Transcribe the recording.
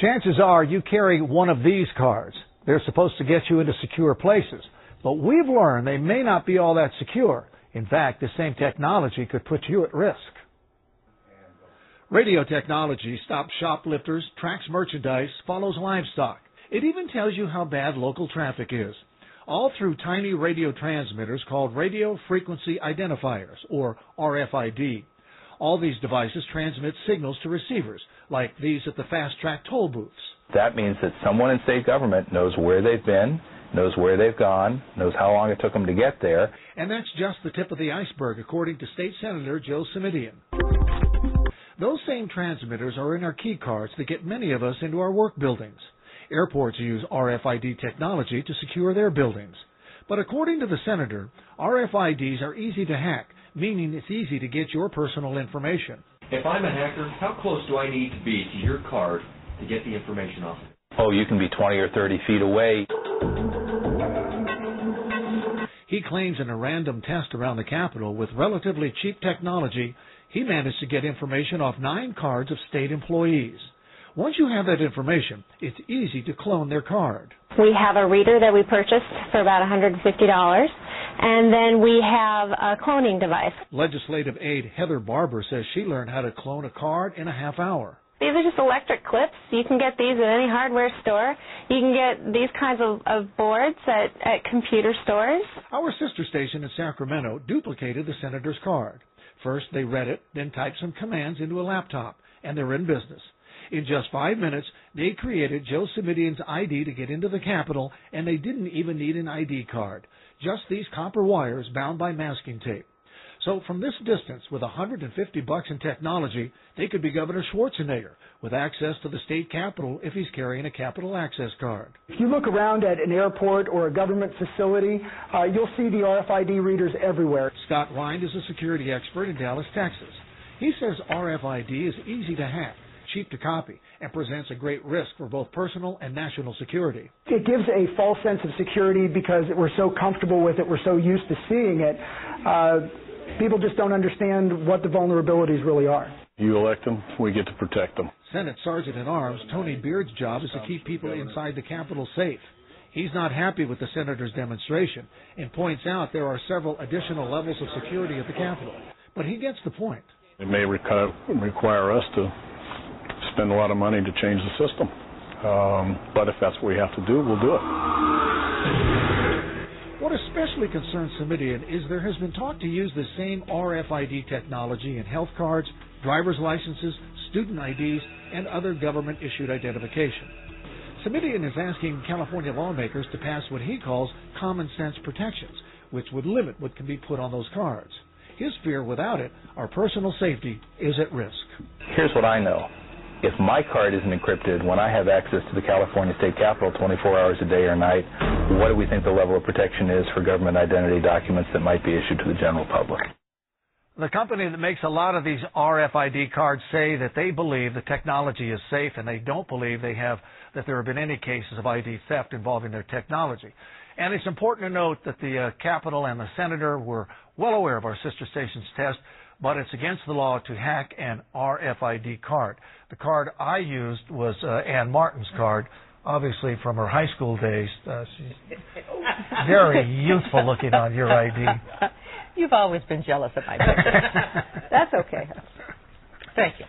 Chances are you carry one of these cards. They're supposed to get you into secure places, but we've learned they may not be all that secure. In fact, the same technology could put you at risk. Radio technology stops shoplifters, tracks merchandise, follows livestock. It even tells you how bad local traffic is, all through tiny radio transmitters called radio frequency identifiers, or RFID. All these devices transmit signals to receivers, like these at the fast-track toll booths. That means that someone in state government knows where they've been, knows where they've gone, knows how long it took them to get there. And that's just the tip of the iceberg, according to State Senator Joe Simidian. Those same transmitters are in our key cards that get many of us into our work buildings. Airports use RFID technology to secure their buildings. But according to the senator, RFIDs are easy to hack, meaning it's easy to get your personal information. If I'm a hacker, how close do I need to be to your card to get the information off? Oh, you can be 20 or 30 feet away. He claims in a random test around the Capitol with relatively cheap technology, he managed to get information off 9 cards of state employees. Once you have that information, it's easy to clone their card. We have a reader that we purchased for about $150, and then we have a cloning device. Legislative aide Heather Barber says she learned how to clone a card in a half hour. These are just electric clips. You can get these at any hardware store. You can get these kinds of boards at computer stores. Our sister station in Sacramento duplicated the senator's card. First, they read it, then typed some commands into a laptop, and they're in business. In just 5 minutes, they created Joe Simidian's ID to get into the Capitol, and they didn't even need an ID card. Just these copper wires bound by masking tape. So from this distance, with $150 in technology, they could be Governor Schwarzenegger with access to the state capitol if he's carrying a Capitol Access card. If you look around at an airport or a government facility, you'll see the RFID readers everywhere. Scott Rind is a security expert in Dallas, Texas. He says RFID is easy to hack, cheap to copy, and presents a great risk for both personal and national security. It gives a false sense of security because we're so comfortable with it, we're so used to seeing it. People just don't understand what the vulnerabilities really are. You elect them, we get to protect them. Senate Sergeant-at-Arms Tony Beard's job is to keep people inside the Capitol safe. He's not happy with the senator's demonstration and points out there are several additional levels of security at the Capitol. But he gets the point. It may require us to spend a lot of money to change the system. But if that's what we have to do, we'll do it. What especially concerns Simidian is there has been talk to use the same RFID technology in health cards, driver's licenses, student IDs, and other government-issued identification. Simidian is asking California lawmakers to pass what he calls common-sense protections, which would limit what can be put on those cards. His fear, without it, our personal safety is at risk. Here's what I know. If my card isn't encrypted when I have access to the California State Capitol 24 hours a day or night, what do we think the level of protection is for government identity documents that might be issued to the general public? The company that makes a lot of these RFID cards say that they believe the technology is safe and they don't believe that there have been any cases of ID theft involving their technology. And it's important to note that the Capitol and the Senator were well aware of our sister station's test, but it's against the law to hack an RFID card. The card I used was Ann Martin's card, obviously from her high school days. She's very youthful looking on your ID. You've always been jealous of my picture. That's okay. Thank you.